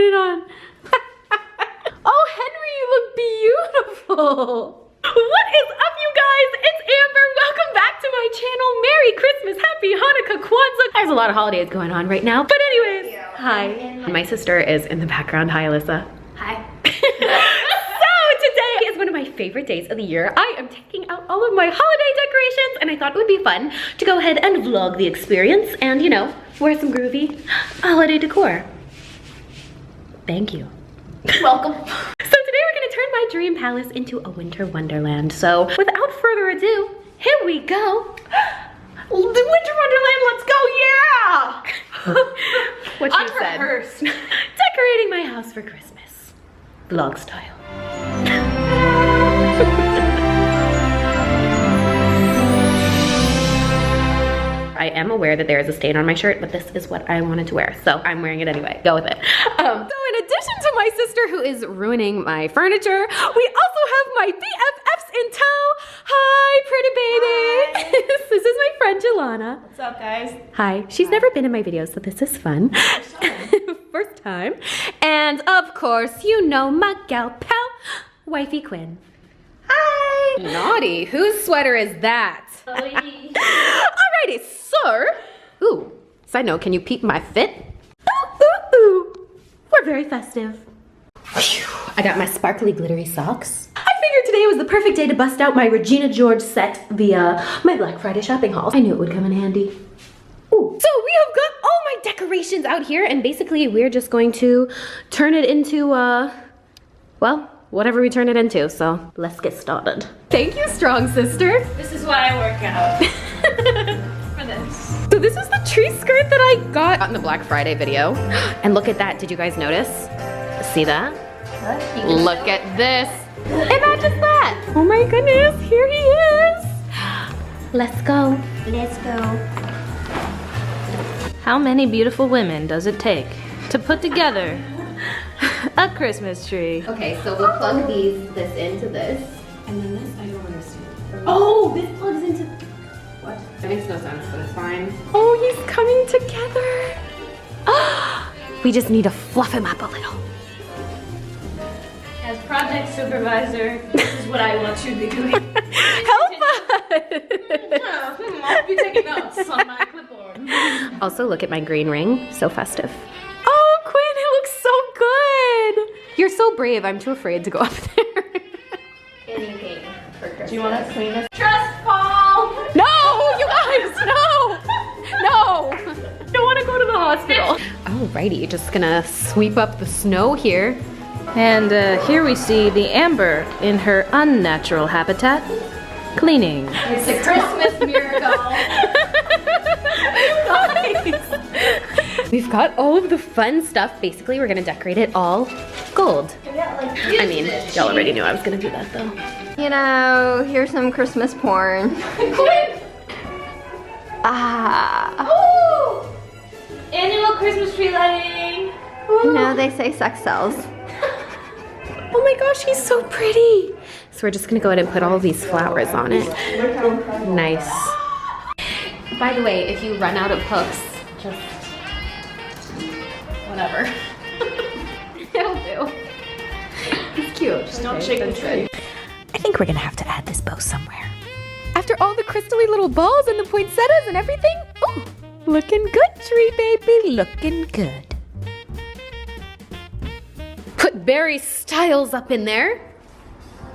it on. Oh, Henry, you look beautiful. What is up, you guys? It's Amber. Welcome back to my channel. Merry Christmas, Happy Hanukkah, Kwanzaa. There's a lot of holidays going on right now. But anyways, hi. My sister is in the background. Hi, Alyssa. Hi. So today is one of my favorite days of the year. I am taking out all of my holiday decorations and I thought it would be fun to go ahead and vlog the experience and, you know, wear some groovy holiday decor. Thank you. Welcome. So today we're gonna turn my dream palace into a winter wonderland. So without further ado, here we go. The winter wonderland, let's go, yeah! What she said. Decorating my house for Christmas. Vlog style. I am aware that there is a stain on my shirt, but this is what I wanted to wear, so I'm wearing it anyway. Go with it. So in addition to my sister who is ruining my furniture, we also have my BFFs in tow. Hi, pretty baby. Hi. This is my friend Jelana. What's up, guys? Hi. She's never been in my videos, so this is fun. First time. And of course, you know my gal pal, Wifey Quinn. Hi. Naughty. Whose sweater is that? Alrighty, so, ooh, side note, can you peep my fit? Ooh, ooh, ooh. We're very festive. Whew. I got my sparkly glittery socks. I figured today was the perfect day to bust out my Regina George set via my Black Friday shopping haul. I knew it would come in handy. Ooh. So we have got all my decorations out here and basically we're just going to turn it into, well, whatever we turn it into, so let's get started. Thank you, strong sister. This is why I work out. For this. So this is the tree skirt that I got in the Black Friday video. And look at that, did you guys notice? See that? Look at this. It matches that. Oh my goodness, here he is. Let's go. Let's go. How many beautiful women does it take to put together a Christmas tree? Okay, so we'll plug this into this. And then this, I don't understand. Oh, this plugs into, what? That makes no sense, but it's fine. Oh, he's coming together. We just need to fluff him up a little. As project supervisor, this is what I want you to be doing. Help us! I'll be taking notes on my clipboard. Also, look at my green ring, so festive. Oh, Quinn, it looks so good. You're so brave, I'm too afraid to go up there. Anything for Christmas. Do you want to clean this? Trust fall! No, you guys, no! No! Don't want to go to the hospital. Alrighty, just gonna sweep up the snow here. And here we see the Amber in her unnatural habitat, cleaning. It's a Christmas miracle. We've got all of the fun stuff. Basically, we're gonna decorate it all gold. I mean, y'all already knew I was gonna do that though. You know, here's some Christmas porn. Ooh! Annual Christmas tree lighting. You know, they say sex sells. Oh my gosh, he's so pretty. So we're just gonna go ahead and put all of these flowers on it. Nice. By the way, if you run out of hooks, just whatever. It'll do. He's cute. Just don't shake the tree. I think we're gonna have to add this bow somewhere. After all the crystally little balls and the poinsettias and everything, ooh, looking good, tree baby, looking good. Put Barry Styles up in there.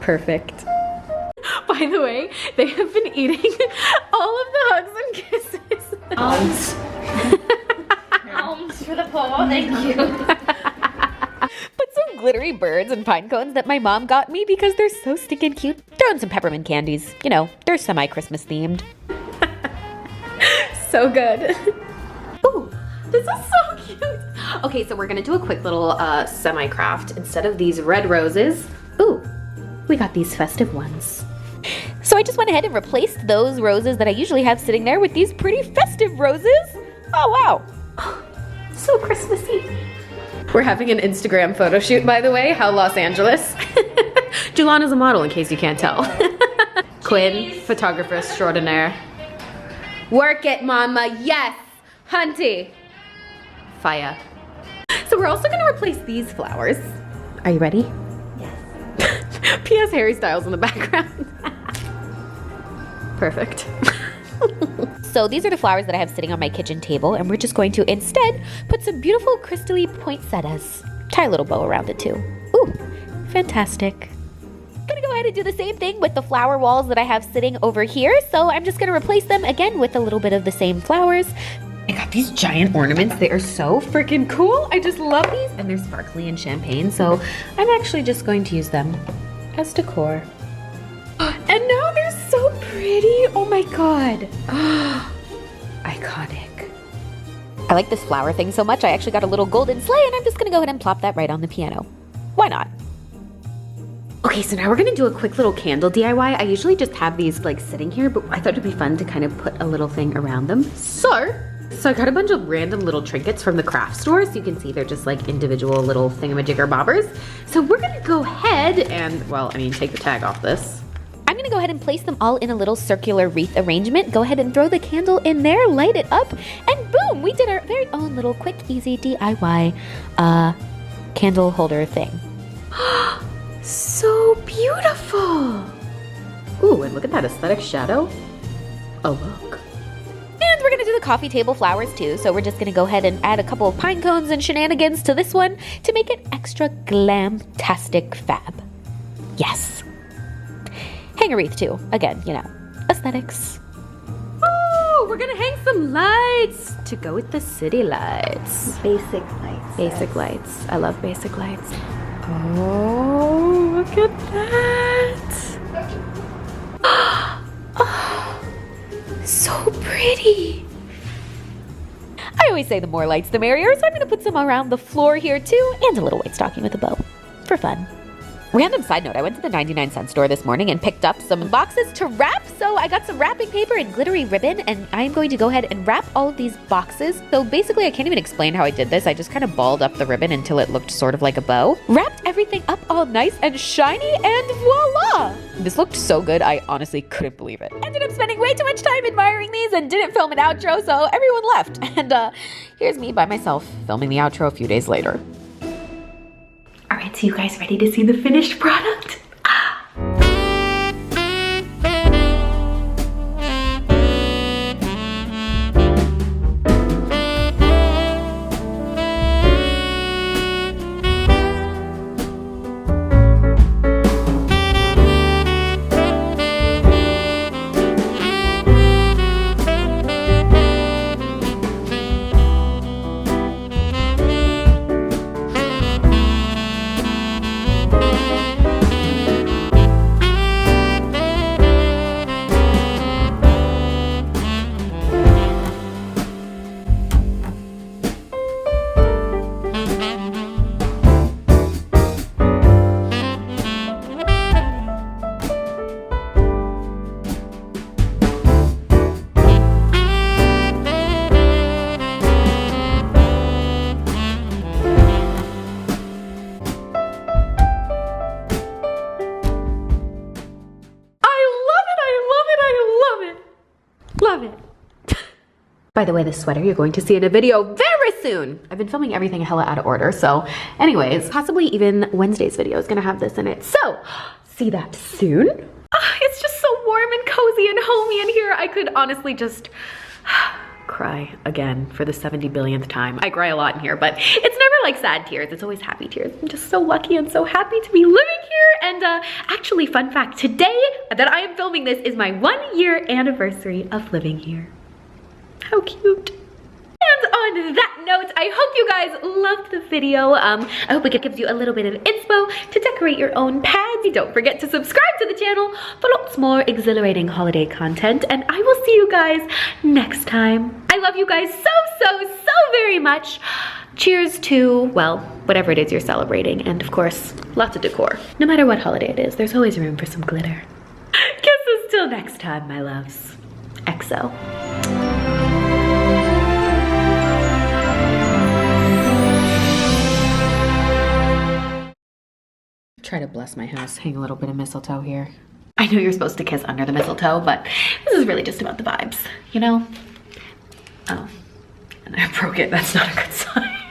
Perfect. By the way, they have been eating all of the hugs and kisses. Alms. Alms for the paw, thank you. Put some glittery birds and pine cones that my mom got me because they're so stinking cute. Throw in some peppermint candies. You know, they're semi-Christmas themed. So good. Ooh, this is so cute. Okay, so we're gonna do a quick little semi-craft. Instead of these red roses, ooh, we got these festive ones. So I just went ahead and replaced those roses that I usually have sitting there with these pretty festive roses. Oh, wow. So Christmassy. We're having an Instagram photo shoot, by the way. How Los Angeles. Jelana's a model, in case you can't tell. Quinn, photographer extraordinaire. Work it, mama. Yes. Hunty. Fire. So we're also gonna replace these flowers. Are you ready? Yes. P.S. Harry Styles in the background. Perfect. So these are the flowers that I have sitting on my kitchen table, and we're just going to instead put some beautiful crystally poinsettias. Tie a little bow around it too. Ooh, fantastic. Gonna go ahead and do the same thing with the flower walls that I have sitting over here. So I'm just gonna replace them again with a little bit of the same flowers. I got these giant ornaments. They are so freaking cool. I just love these, and they're sparkly and champagne. So I'm actually just going to use them as decor. And now they're so pretty. Oh my God. Iconic. I like this flower thing so much, I actually got a little golden sleigh, and I'm just gonna go ahead and plop that right on the piano. Why not? Okay, so now we're gonna do a quick little candle DIY. I usually just have these like sitting here, but I thought it'd be fun to kind of put a little thing around them. So I got a bunch of random little trinkets from the craft store. So you can see they're just like individual little thingamajigger bobbers. So we're gonna go ahead and, well, I mean, take the tag off this. I'm gonna go ahead and place them all in a little circular wreath arrangement. Go ahead and throw the candle in there, light it up, and boom, we did our very own little quick, easy DIY candle holder thing. So beautiful. Ooh, and look at that aesthetic shadow. Oh, look. And we're gonna do the coffee table flowers too. So we're just gonna go ahead and add a couple of pine cones and shenanigans to this one to make it extra glam-tastic fab. Yes. Hang a wreath too. Again, you know, aesthetics. Oh, we're gonna hang some lights to go with the city lights. Basic lights. Basic lights. I love basic lights. Oh, look at that. Oh, so pretty. I always say the more lights the merrier, so I'm gonna put some around the floor here too, and a little white stocking with a bow for fun. Random side note, I went to the 99-cent store this morning and picked up some boxes to wrap. So I got some wrapping paper and glittery ribbon, and I'm going to go ahead and wrap all of these boxes. So basically, I can't even explain how I did this. I just kind of balled up the ribbon until it looked sort of like a bow. Wrapped everything up all nice and shiny, and voila! This looked so good, I honestly couldn't believe it. Ended up spending way too much time admiring these and didn't film an outro, so everyone left. And here's me by myself filming the outro a few days later. All right, so you guys ready to see the finished product? Love it. By the way, this sweater you're going to see in a video very soon. I've been filming everything hella out of order. So anyways, possibly even Wednesday's video is gonna have this in it. So see that soon. It's just so warm and cozy and homey in here. I could honestly just cry again for the 70 billionth time. I cry a lot in here, but it's never like sad tears. It's always happy tears. I'm just so lucky and so happy to be living here. And actually, fun fact, today that I am filming this is my 1-year anniversary of living here. How cute. And on that note, I hope you guys loved the video. I hope it gives you a little bit of inspo to decorate your own pads. Don't forget to subscribe to the channel for lots more exhilarating holiday content. And I will see you guys next time. I love you guys so very much. Cheers to, well, whatever it is you're celebrating. And of course, lots of decor. No matter what holiday it is, there's always room for some glitter. Kisses till next time, my loves. XO. Try to bless my house. Hang a little bit of mistletoe here. I know you're supposed to kiss under the mistletoe, but this is really just about the vibes, you know? Oh, and I broke it. That's not a good sign.